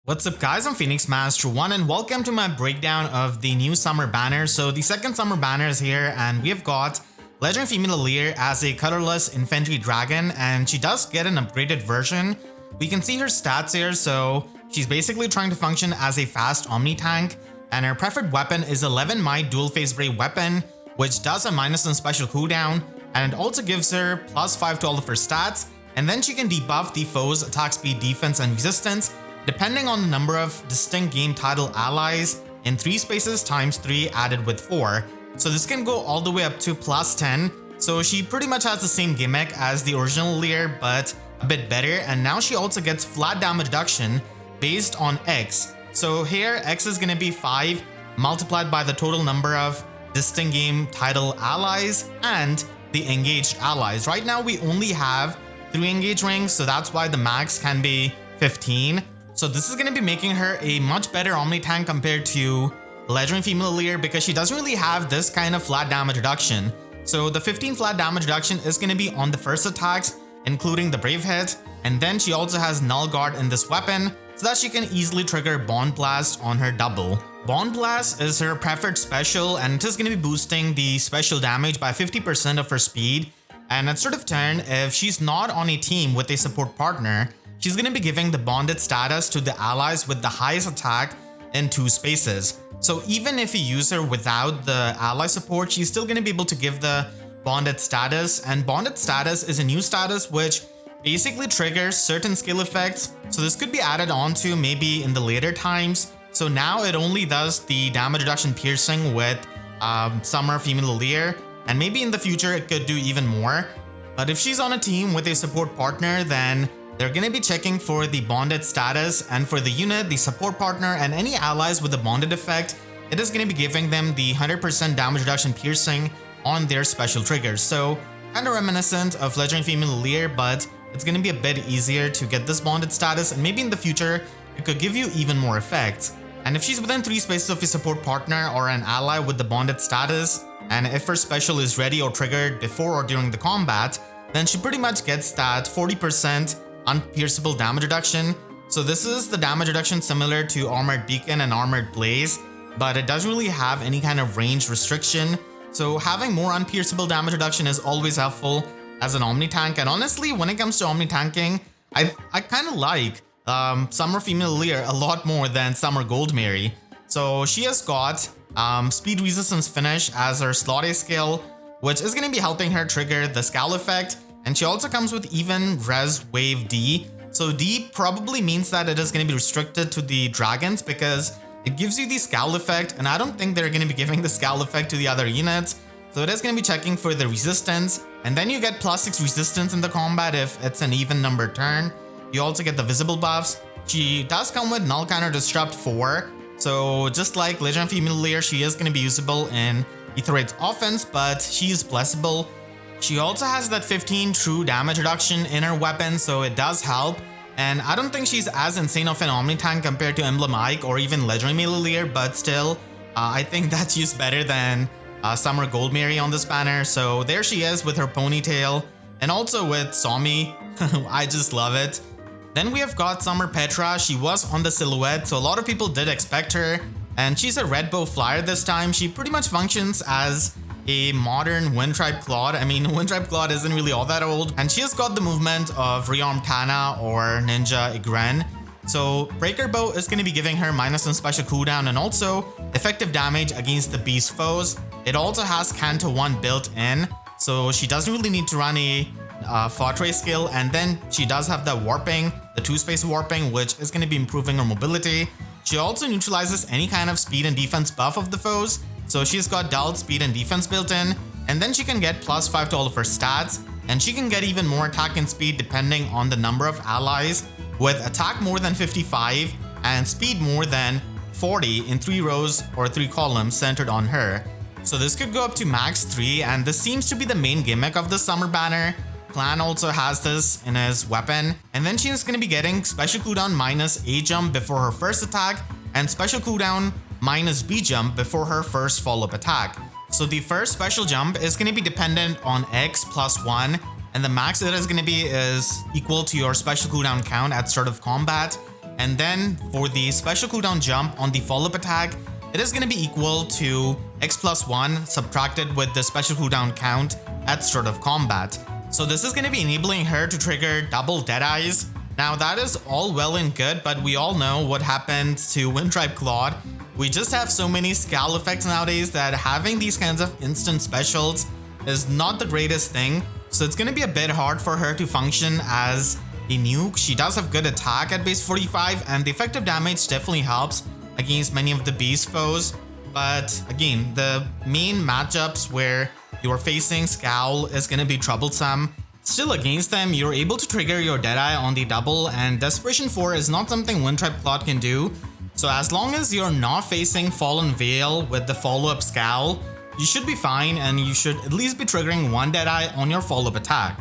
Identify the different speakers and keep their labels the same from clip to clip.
Speaker 1: What's up guys, I'm Phoenix Master 1 and welcome to my breakdown of the new summer banner. So the second summer banner is here and we have got Legendary Female Alear as a colorless infantry dragon, and she does get an upgraded version. We can see her stats here, so she's basically trying to function as a fast omni tank, and her preferred weapon is 11 might dual phase brave weapon, which does a minus on special cooldown, and it also gives her +5 to all of her stats, and then she can debuff the foe's attack speed, defense, and resistance depending on the number of distinct game title allies in 3 spaces times 3 added with 4. So this can go all the way up to +10. So she pretty much has the same gimmick as the original Alear, but a bit better. And now she also gets flat damage reduction based on X. So here X is going to be 5 multiplied by the total number of distinct game title allies and the engaged allies. Right now we only have 3 engaged rings, so that's why the max can be 15. So this is going to be making her a much better omni tank compared to Legendary Female Alear, because she doesn't really have this kind of flat damage reduction. So the 15 flat damage reduction is going to be on the first attacks, including the brave hit, and then she also has null guard in this weapon so that she can easily trigger Bond Blast on her double. Bond Blast is her preferred special, and it is going to be boosting the special damage by 50% of her speed. And at start of turn, if she's not on a team with a support partner, she's going to be giving the bonded status to the allies with the highest attack in 2 spaces. So even if you use her without the ally support, she's still going to be able to give the bonded status. And bonded status is a new status which basically triggers certain skill effects. So this could be added on to maybe in the later times. So now it only does the damage reduction piercing with Summer Female Alear, and maybe in the future it could do even more. But if she's on a team with a support partner, then they're going to be checking for the bonded status, and for the unit, the support partner, and any allies with the bonded effect, it is going to be giving them the 100% damage reduction piercing on their special triggers. So kind of reminiscent of Legendary Female Alear, but it's going to be a bit easier to get this bonded status, and maybe in the future it could give you even more effects. And if she's within 3 spaces of a support partner or an ally with the bonded status, and if her special is ready or triggered before or during the combat, then she pretty much gets that 40% unpierceable damage reduction. So this is the damage reduction similar to Armored Beacon and Armored Blaze, but it doesn't really have any kind of range restriction. So having more unpierceable damage reduction is always helpful as an omni tank. And honestly, when it comes to omni tanking, I kind of like Summer Female Alear a lot more than Summer Goldmary. So she has got speed resistance finish as her slot A skill, which is going to be helping her trigger the scowl effect. And she also comes with even res wave D. So D probably means that it is going to be restricted to the dragons because it gives you the scowl effect, and I don't think they're going to be giving the scowl effect to the other units. So it is going to be checking for the resistance, and then you get +6 resistance in the combat if it's an even number turn. You also get the visible buffs. She does come with null counter disrupt 4. So just like Legendary Female Alear, she is going to be usable in Aetherite's offense, but she is blessable. She also has that 15 true damage reduction in her weapon, so it does help. And I don't think she's as insane of an omni tank compared to Emblem Ike or even Legendary Female Alear, but still, I think that she's better than Summer Goldmary on this banner. So there she is with her ponytail, and also with Somi. I just love it. Then we have got Summer Petra. She was on the silhouette, so a lot of people did expect her. And she's a red bow flyer this time. She pretty much functions as a modern Wind Tribe Claude. I mean, Wind Tribe Claude isn't really all that old, and she has got the movement of Rearmed Tana or Ninja Igren. So Breaker Bow is going to be giving her minus on special cooldown and also effective damage against the beast foes. It also has Canto 1 built in, so she doesn't really need to run a Fortray skill, and then she does have the warping, the 2-space warping, which is going to be improving her mobility. She also neutralizes any kind of speed and defense buff of the foes. So she's got dull speed and defense built in, and then she can get +5 to all of her stats, and she can get even more attack and speed depending on the number of allies, with attack more than 55 and speed more than 40 in 3 rows or 3 columns centered on her. So this could go up to max 3, and this seems to be the main gimmick of the summer banner. Clanne also has this in his weapon, and then she is going to be getting special cooldown minus A jump before her first attack, and special cooldown minus B jump before her first follow-up attack. So the first special jump is going to be dependent on X +1, and the max it is going to be is equal to your special cooldown count at start of combat. and then for the special cooldown jump on the follow-up attack, it is going to be equal to X plus 1 subtracted with the special cooldown count at start of combat. So this is going to be enabling her to trigger double Deadeyes. Now that is all well and good, but we all know what happened to Wind Tribe Claude. We just have so many scowl effects nowadays that having these kinds of instant specials is not the greatest thing. So it's going to be a bit hard for her to function as a nuke. She does have good attack at base 45 and the effective damage definitely helps against many of the beast foes. But again, the main matchups where you're facing Scowl is going to be troublesome. Still against them, you're able to trigger your Deadeye on the double, and Desperation 4 is not something Wind Tribe Claude can do. So as long as you're not facing Fallen Veil with the follow-up Scowl, you should be fine and you should at least be triggering one Deadeye on your follow-up attack.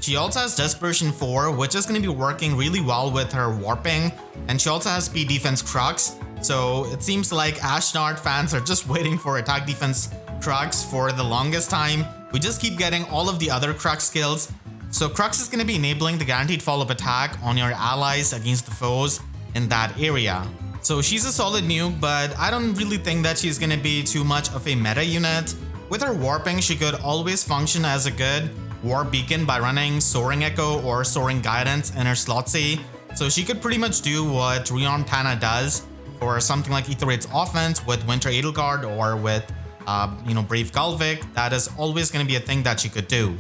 Speaker 1: She also has Desperation 4, which is going to be working really well with her Warping, and she also has Speed Defense Crux. So it seems like Ashnard fans are just waiting for attack defense Crux for the longest time. We just keep getting all of the other Crux skills. So Crux is going to be enabling the guaranteed follow-up attack on your allies against the foes in that area. So she's a solid nuke, but I don't really think that she's going to be too much of a meta unit. With her Warping, she could always function as a good Warp Beacon by running Soaring Echo or Soaring Guidance in her slot C. So she could pretty much do what Rearm Tana does for something like Ether Raid's offense with Winter Edelgard or with Brave Galvik. That is always going to be a thing that she could do.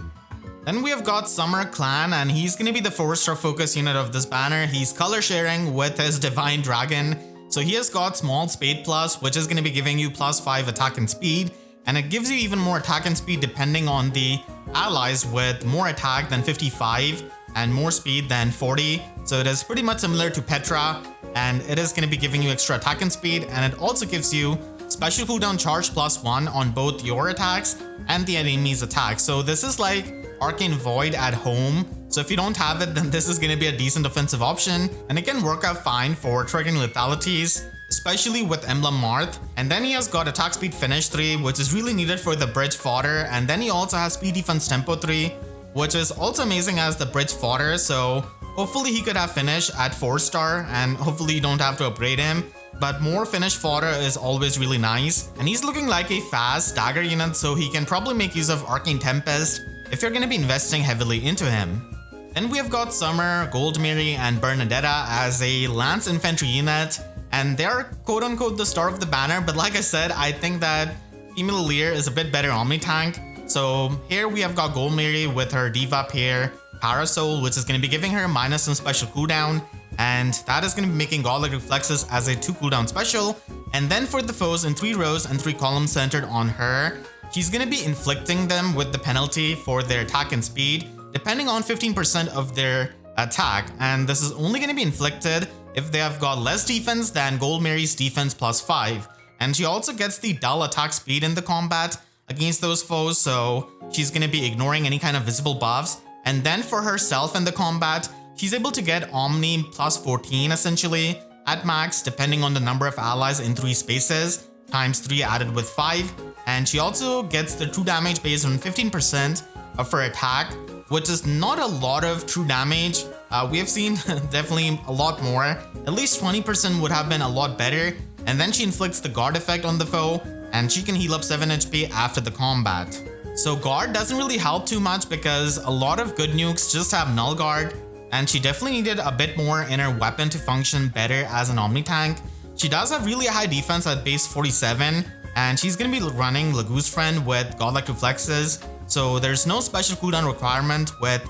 Speaker 1: Then we have got Summer Clanne, and he's going to be the 4-star focus unit of this banner. He's color sharing with his Divine Dragon. So he has got Small Spade Plus, which is going to be giving you +5 attack and speed. And it gives you even more attack and speed depending on the allies with more attack than 55 and more speed than 40. So it is pretty much similar to Petra, and it is going to be giving you extra attack and speed, and it also gives you special cooldown charge +1 on both your attacks and the enemy's attacks. So this is like Arcane Void at home. So if you don't have it, then this is going to be a decent offensive option, and it can work out fine for triggering lethalities, especially with Emblem Marth. And then he has got attack speed finish 3, which is really needed for the bridge fodder, and then he also has speed defense tempo 3, which is also amazing as the bridge fodder. So hopefully he could have finish at 4-star, and hopefully you don't have to upgrade him. But more finish fodder is always really nice, and he's looking like a fast dagger unit, so he can probably make use of Arcane Tempest if you're going to be investing heavily into him. Then we have got Summer, Goldmary, and Bernadetta as a Lance Infantry unit, and they're quote-unquote the star of the banner, but like I said, I think that female Alear is a bit better Omni-Tank. So here we have got Goldmary with her Diva pair, Parasol, which is going to be giving her minus some special cooldown, and that is going to be making Godlike Reflexes as a 2 cooldown special. And then for the foes in 3 rows and 3 columns centered on her, she's going to be inflicting them with the penalty for their attack and speed, depending on 15% of their attack, and this is only going to be inflicted if they have got less defense than Goldmary's defense +5. And she also gets the dull attack speed in the combat against those foes, so she's going to be ignoring any kind of visible buffs. And then for herself in the combat, she's able to get Omni +14 essentially at max, depending on the number of allies in 3 spaces, times 3 added with 5. And she also gets the true damage based on 15% of her attack, which is not a lot of true damage. We have seen definitely a lot more. At least 20% would have been a lot better. And then she inflicts the guard effect on the foe, and she can heal up 7 HP after the combat. So guard doesn't really help too much because a lot of good nukes just have null guard, and she definitely needed a bit more in her weapon to function better as an Omni-Tank. She does have really high defense at base 47, and she's going to be running Lagoose Friend with Godlike Reflexes. So there's no special cooldown requirement with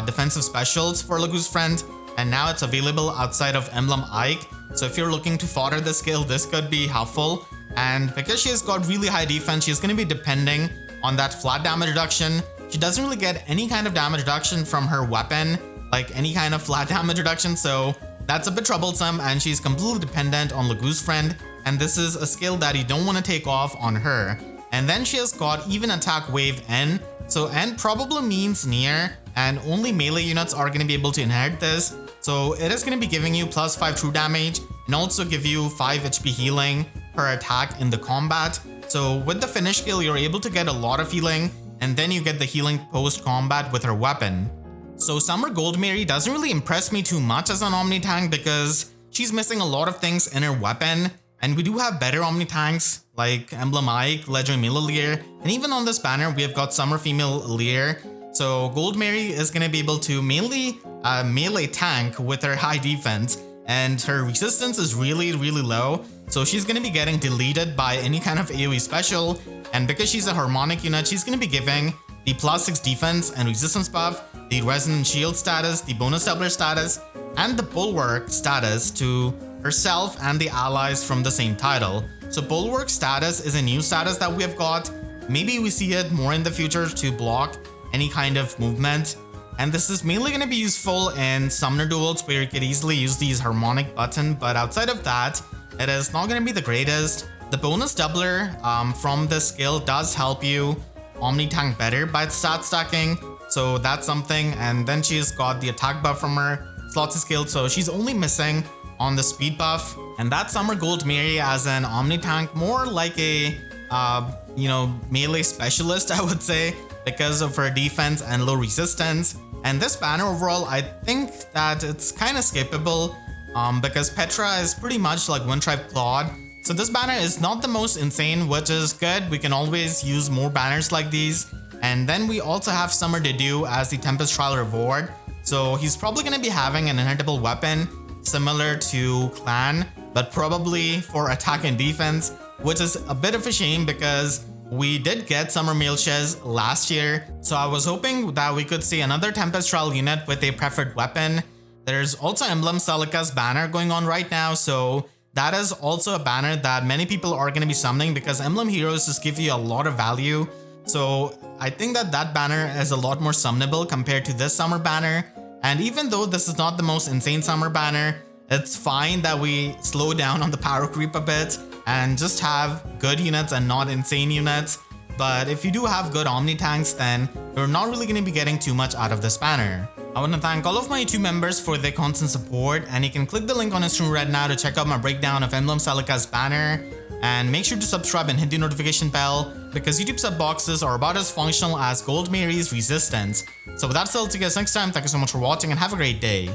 Speaker 1: defensive specials for Lagoose Friend, and now it's available outside of Emblem Ike. So if you're looking to fodder the skill, this could be helpful. And because she has got really high defense, she's going to be depending on that flat damage reduction. She doesn't really get any kind of damage reduction from her weapon, like any kind of flat damage reduction, so that's a bit troublesome, and she's completely dependent on Lagoose Friend, and this is a skill that you don't want to take off on her. And then she has got even attack wave N, so N probably means near, and only melee units are going to be able to inherit this. So it is going to be giving you +5 true damage and also give you 5 HP healing per attack in the combat. So with the finish skill, you're able to get a lot of healing, and then you get the healing post combat with her weapon. So Summer Goldmary doesn't really impress me too much as an Omni-Tank because she's missing a lot of things in her weapon, and we do have better Omni tanks like Emblem Ike, Legendary Male Alear, and even on this banner we have got Summer Female Alear. So Goldmary is going to be able to mainly melee tank with her high defense, and her resistance is really low, so she's going to be getting deleted by any kind of AoE special. And because she's a harmonic unit, she's going to be giving the +6 defense and resistance buff, the resonant shield status, the bonus doubler status, and the bulwark status to herself and the allies from the same title. So bulwark status is a new status that we have got. Maybe we see it more in the future to block any kind of movement. And this is mainly going to be useful in summoner duels where you could easily use these harmonic button, but outside of that, it is not going to be the greatest. The bonus doubler from this skill does help you Omni tank better by stat stacking, so that's something. And then she's got the attack buff from her slotsy skill, so she's only missing on the speed buff. And that's Summer Goldmary as an Omni tank, more like a melee specialist, I would say, because of her defense and low resistance. And this banner overall, I think that it's kind of skippable because Petra is pretty much like one tribe Claude. So this banner is not the most insane, which is good. We can always use more banners like these. And then we also have Summer Dedue as the Tempest Trial reward. So he's probably going to be having an inheritable weapon similar to Clanne, but probably for attack and defense, which is a bit of a shame because we did get Summer Milches last year. So I was hoping that we could see another Tempest Trial unit with a preferred weapon. There's also Emblem Celica's banner going on right now, so that is also a banner that many people are going to be summoning because Emblem Heroes just give you a lot of value. So I think that that banner is a lot more summonable compared to this summer banner. And even though this is not the most insane summer banner, it's fine that we slow down on the power creep a bit and just have good units and not insane units. But if you do have good Omni tanks, then you're not really going to be getting too much out of this banner. I want to thank all of my YouTube members for their constant support, and you can click the link on the screen right now to check out my breakdown of Emblem Celica's banner. And make sure to subscribe and hit the notification bell because YouTube sub boxes are about as functional as Goldmary's resistance. So with that said, I'll see you guys next time. Thank you so much for watching and have a great day.